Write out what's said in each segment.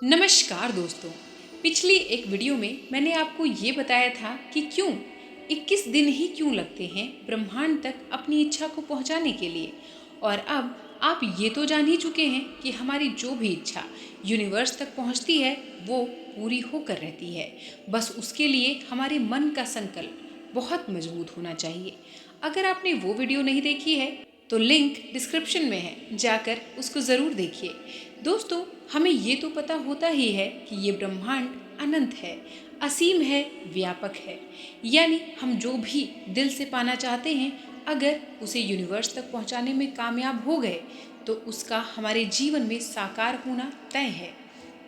नमस्कार दोस्तों। पिछली एक वीडियो में मैंने आपको ये बताया था कि क्यों 21 दिन ही क्यों लगते हैं ब्रह्मांड तक अपनी इच्छा को पहुंचाने के लिए। और अब आप ये तो जान ही चुके हैं कि हमारी जो भी इच्छा यूनिवर्स तक पहुंचती है वो पूरी होकर रहती है। बस उसके लिए हमारे मन का संकल्प बहुत मजबूत होना चाहिए। अगर आपने वो वीडियो नहीं देखी है तो लिंक डिस्क्रिप्शन में है, जाकर उसको ज़रूर देखिए। दोस्तों, हमें ये तो पता होता ही है कि ये ब्रह्मांड अनंत है, असीम है, व्यापक है। यानी हम जो भी दिल से पाना चाहते हैं, अगर उसे यूनिवर्स तक पहुंचाने में कामयाब हो गए तो उसका हमारे जीवन में साकार होना तय है।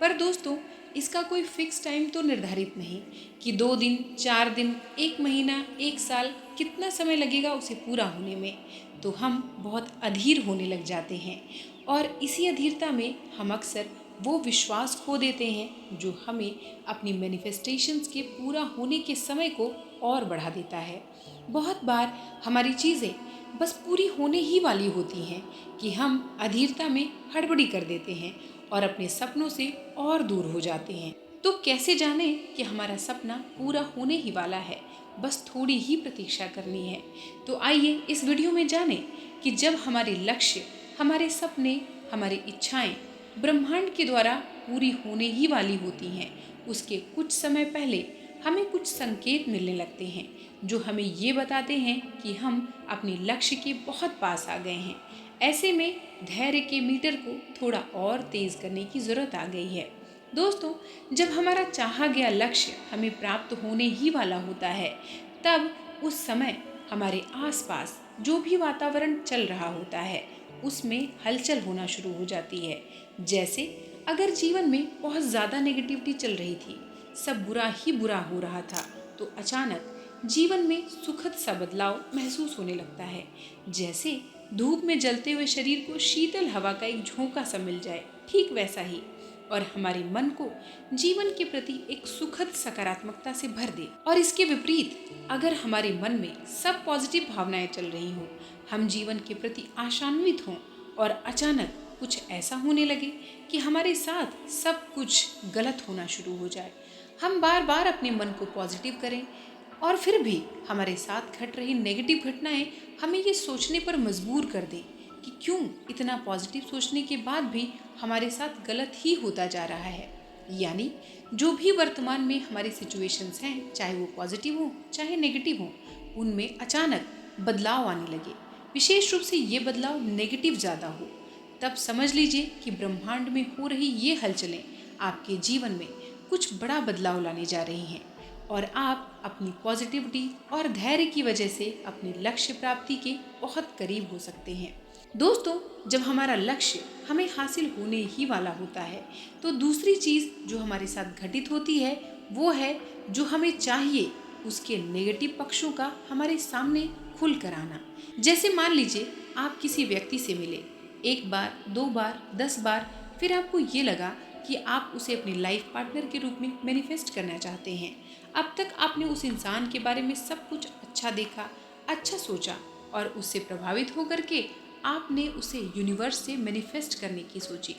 पर दोस्तों, इसका कोई फिक्स टाइम तो निर्धारित नहीं कि 2 दिन, 4 दिन, 1 महीना, 1 साल, कितना समय लगेगा उसे पूरा होने में। तो हम बहुत अधीर होने लग जाते हैं और इसी अधीरता में हम अक्सर वो विश्वास खो देते हैं जो हमें अपनी मैनिफेस्टेशंस के पूरा होने के समय को और बढ़ा देता है। बहुत बार हमारी चीज़ें बस पूरी होने ही वाली होती हैं कि हम अधीरता में हड़बड़ी कर देते हैं और अपने सपनों से और दूर हो जाते हैं। तो कैसे जाने कि हमारा सपना पूरा होने ही वाला है, बस थोड़ी ही प्रतीक्षा करनी है। तो आइए इस वीडियो में जानें कि जब हमारे लक्ष्य, हमारे सपने, हमारी इच्छाएं ब्रह्मांड के द्वारा पूरी होने ही वाली होती हैं, उसके कुछ समय पहले हमें कुछ संकेत मिलने लगते हैं जो हमें ये बताते हैं कि हम अपने लक्ष्य के बहुत पास आ गए हैं। ऐसे में धैर्य के मीटर को थोड़ा और तेज करने की जरूरत आ गई है। दोस्तों, जब हमारा चाहा गया लक्ष्य हमें प्राप्त होने ही वाला होता है, तब उस समय हमारे आसपास जो भी वातावरण चल रहा होता है उसमें हलचल होना शुरू हो जाती है। जैसे अगर जीवन में बहुत ज़्यादा नेगेटिविटी चल रही थी, सब बुरा ही बुरा हो रहा था, तो अचानक जीवन में सुखद सा बदलाव महसूस होने लगता है। जैसे धूप में जलते हुए शरीर को शीतल हवा का एक झोंका सा मिल जाए, ठीक वैसा ही। और हमारे मन को जीवन के प्रति एक सुखद सकारात्मकता से भर दे। और इसके विपरीत अगर हमारे मन में सब पॉजिटिव भावनाएं चल रही हों, हम जीवन के प्रति आशान्वित हों और अचानक कुछ ऐसा होने लगे कि हमारे साथ सब कुछ गलत होना शुरू हो जाए, हम बार बार अपने मन को पॉजिटिव करें और फिर भी हमारे साथ घट रही नेगेटिव घटनाएं हमें ये सोचने पर मजबूर कर दें कि क्यों इतना पॉजिटिव सोचने के बाद भी हमारे साथ गलत ही होता जा रहा है। यानी जो भी वर्तमान में हमारी सिचुएशंस हैं, चाहे वो पॉजिटिव हो चाहे नेगेटिव हो, उनमें अचानक बदलाव आने लगे, विशेष रूप से ये बदलाव नेगेटिव ज़्यादा हो, तब समझ लीजिए कि ब्रह्मांड में हो रही ये हलचलें आपके जीवन में कुछ बड़ा बदलाव लाने जा रही हैं और आप अपनी पॉजिटिविटी और धैर्य की वजह से अपने लक्ष्य प्राप्ति के बहुत करीब हो सकते हैं। दोस्तों, जब हमारा लक्ष्य हमें हासिल होने ही वाला होता है तो दूसरी चीज़ जो हमारे साथ घटित होती है वो है जो हमें चाहिए उसके नेगेटिव पक्षों का हमारे सामने खुल कर आना। जैसे मान लीजिए आप किसी व्यक्ति से मिले, 1 बार, 2 बार, 10 बार, फिर आपको ये लगा कि आप उसे अपने लाइफ पार्टनर के रूप में मैनिफेस्ट करना चाहते हैं। अब तक आपने उस इंसान के बारे में सब कुछ अच्छा देखा, अच्छा सोचा और उससे प्रभावित होकर के आपने उसे यूनिवर्स से मैनिफेस्ट करने की सोची।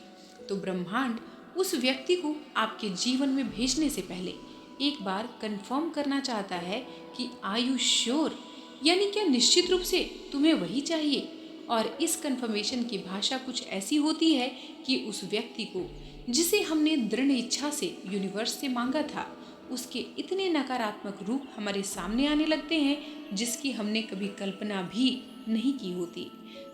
तो ब्रह्मांड उस व्यक्ति को आपके जीवन में भेजने से पहले एक बार कंफर्म करना चाहता है कि आर यू श्योर, यानी क्या निश्चित रूप से तुम्हें वही चाहिए। और इस कंफर्मेशन की भाषा कुछ ऐसी होती है कि उस व्यक्ति को जिसे हमने दृढ़ इच्छा से यूनिवर्स से मांगा था, उसके इतने नकारात्मक रूप हमारे सामने आने लगते हैं जिसकी हमने कभी कल्पना भी नहीं की होती।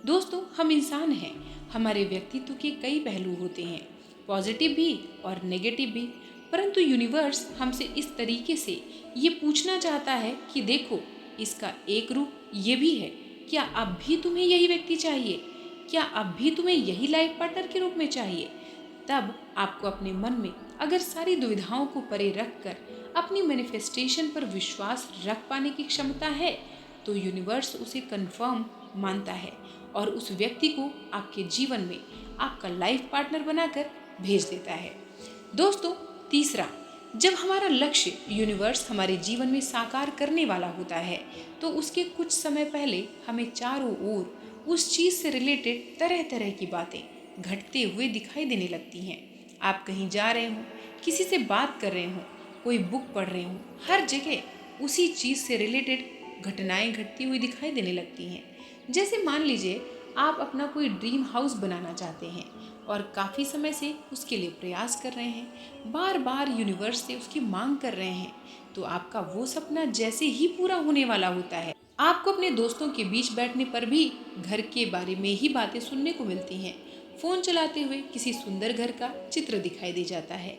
दोस्तों, हम इंसान हैं, हमारे व्यक्तित्व के कई पहलू होते हैं, पॉजिटिव भी और नेगेटिव भी। परंतु यूनिवर्स हमसे इस तरीके से ये पूछना चाहता है कि देखो, इसका एक रूप ये भी है, क्या अब भी तुम्हें यही व्यक्ति चाहिए, क्या अब भी तुम्हें यही लाइफ पार्टनर के रूप में चाहिए। तब आपको अपने मन में अगर सारी दुविधाओं को परे रखकर अपनी मैनिफेस्टेशन पर विश्वास रख पाने की क्षमता है तो यूनिवर्स उसे कंफर्म मानता है और उस व्यक्ति को आपके जीवन में आपका लाइफ पार्टनर बनाकर भेज देता है। दोस्तों, तीसरा, जब हमारा लक्ष्य यूनिवर्स हमारे जीवन में साकार करने वाला होता है तो उसके कुछ समय पहले हमें चारों ओर उस चीज़ से रिलेटेड तरह तरह की बातें घटते हुए दिखाई देने लगती हैं। आप कहीं जा रहे हो, किसी से बात कर रहे हो, कोई बुक पढ़ रहे हो, हर जगह उसी चीज़ से रिलेटेड घटनाएं घटती हुई दिखाई देने लगती हैं। जैसे मान लीजिए आप अपना कोई ड्रीम हाउस बनाना चाहते हैं और काफ़ी समय से उसके लिए प्रयास कर रहे हैं, बार बार यूनिवर्स से उसकी मांग कर रहे हैं, तो आपका वो सपना जैसे ही पूरा होने वाला होता है, आपको अपने दोस्तों के बीच बैठने पर भी घर के बारे में ही बातें सुनने को मिलती हैं। फ़ोन चलाते हुए किसी सुंदर घर का चित्र दिखाई दे जाता है,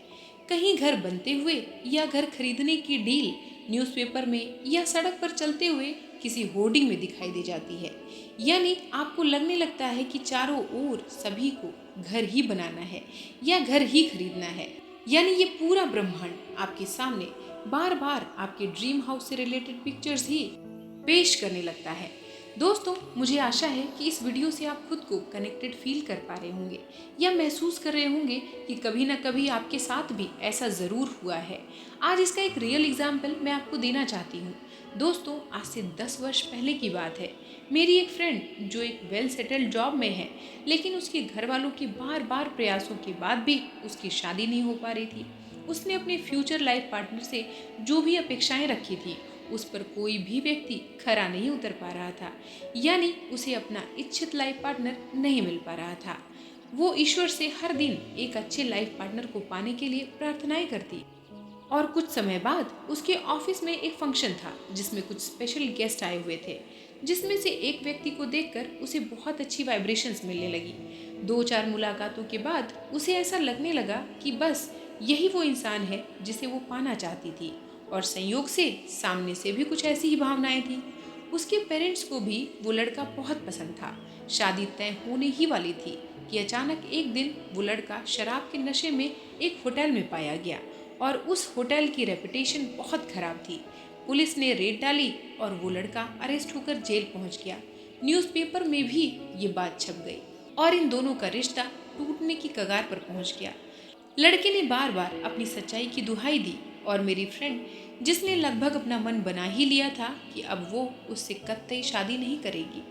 कहीं घर बनते हुए या घर खरीदने की डील न्यूज़पेपर में या सड़क पर चलते हुए किसी होर्डिंग में दिखाई दे जाती है। यानी आपको लगने लगता है कि चारों ओर सभी को घर ही बनाना है या घर ही खरीदना है। यानी ये पूरा ब्रह्मांड आपके सामने बार बार आपके ड्रीम हाउस से रिलेटेड पिक्चर्स ही पेश करने लगता है। दोस्तों, मुझे आशा है कि इस वीडियो से आप खुद को कनेक्टेड फील कर पा रहे होंगे या महसूस कर रहे होंगे कि कभी ना कभी आपके साथ भी ऐसा ज़रूर हुआ है। आज इसका एक रियल एग्जाम्पल मैं आपको देना चाहती हूँ। दोस्तों, आज से 10 वर्ष पहले की बात है। मेरी एक फ्रेंड जो एक वेल सेटल्ड जॉब में है, लेकिन उसके घर वालों के बार बार प्रयासों के बाद भी उसकी शादी नहीं हो पा रही थी। उसने अपने फ्यूचर लाइफ पार्टनर से जो भी अपेक्षाएं रखी थी, उस पर कोई भी व्यक्ति खरा नहीं उतर पा रहा था। यानी उसे अपना इच्छित लाइफ पार्टनर नहीं मिल पा रहा था। वो ईश्वर से हर दिन एक अच्छे लाइफ पार्टनर को पाने के लिए प्रार्थनाएं करती। और कुछ समय बाद उसके ऑफिस में एक फंक्शन था जिसमें कुछ स्पेशल गेस्ट आए हुए थे, जिसमें से एक व्यक्ति को देखकर उसे बहुत अच्छी वाइब्रेशंस मिलने लगी। 2-4 मुलाकातों के बाद उसे ऐसा लगने लगा कि बस यही वो इंसान है जिसे वो पाना चाहती थी, और संयोग से सामने से भी कुछ ऐसी ही भावनाएं थी। उसके पेरेंट्स को भी वो लड़का बहुत पसंद था। शादी तय होने ही वाली थी कि अचानक एक दिन वो लड़का शराब के नशे में एक होटल में पाया गया, और उस होटल की रेपुटेशन बहुत खराब थी। पुलिस ने रेड डाली और वो लड़का अरेस्ट होकर जेल पहुंच गया। न्यूज़पेपर में भी ये बात छप गई और इन दोनों का रिश्ता टूटने की कगार पर पहुंच गया। लड़के ने बार बार अपनी सच्चाई की दुहाई दी, और मेरी फ्रेंड, जिसने लगभग अपना मन बना ही लिया था कि अब वो उससे कतई शादी नहीं करेगी,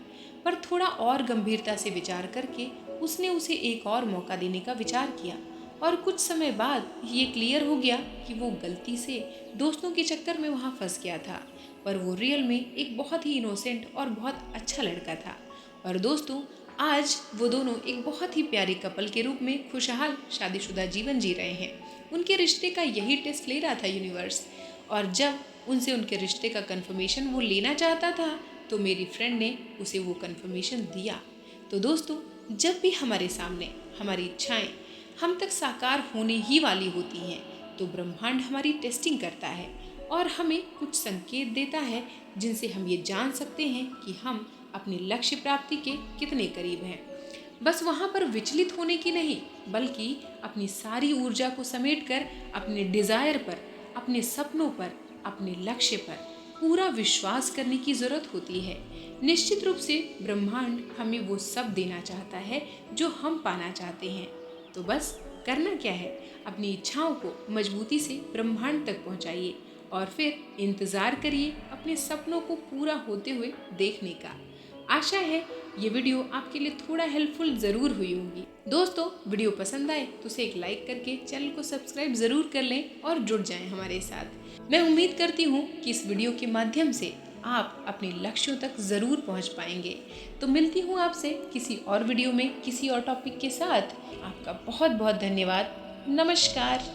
पर थोड़ा और गंभीरता से विचार करके उसने उसे एक और मौका देने का विचार किया। और कुछ समय बाद ये क्लियर हो गया कि वो गलती से दोस्तों के चक्कर में वहाँ फंस गया था, पर वो रियल में एक बहुत ही इनोसेंट और बहुत अच्छा लड़का था। और दोस्तों, आज वो दोनों एक बहुत ही प्यारे कपल के रूप में खुशहाल शादीशुदा जीवन जी रहे हैं। उनके रिश्ते का यही टेस्ट ले रहा था यूनिवर्स, और जब उनसे उनके रिश्ते का कंफर्मेशन वो लेना चाहता था, तो मेरी फ्रेंड ने उसे वो कंफर्मेशन दिया। तो दोस्तों, जब भी हमारे सामने हमारी इच्छाएं हम तक साकार होने ही वाली होती हैं, तो ब्रह्मांड हमारी टेस्टिंग करता है और हमें कुछ संकेत देता है, जिनसे हम ये जान सकते हैं कि हम अपने लक्ष्य प्राप्ति के कितने करीब हैं। बस वहाँ पर विचलित होने की नहीं, बल्कि अपनी सारी ऊर्जा को समेटकर अपने डिज़ायर पर, अपने सपनों पर, अपने लक्ष्य पर पूरा विश्वास करने की ज़रूरत होती है। निश्चित रूप से ब्रह्मांड हमें वो सब देना चाहता है जो हम पाना चाहते हैं। तो बस करना क्या है, अपनी इच्छाओं को मजबूती से ब्रह्मांड तक पहुंचाइए और फिर इंतज़ार करिए अपने सपनों को पूरा होते हुए देखने का। आशा है ये वीडियो आपके लिए थोड़ा हेल्पफुल ज़रूर हुई होगी। दोस्तों, वीडियो पसंद आए तो उसे एक लाइक करके चैनल को सब्सक्राइब ज़रूर कर लें और जुड़ जाएं हमारे साथ। मैं उम्मीद करती हूँ कि इस वीडियो के माध्यम से आप अपने लक्ष्यों तक ज़रूर पहुँच पाएंगे। तो मिलती हूँ आपसे किसी और वीडियो में किसी और टॉपिक के साथ। आपका बहुत बहुत धन्यवाद। नमस्कार।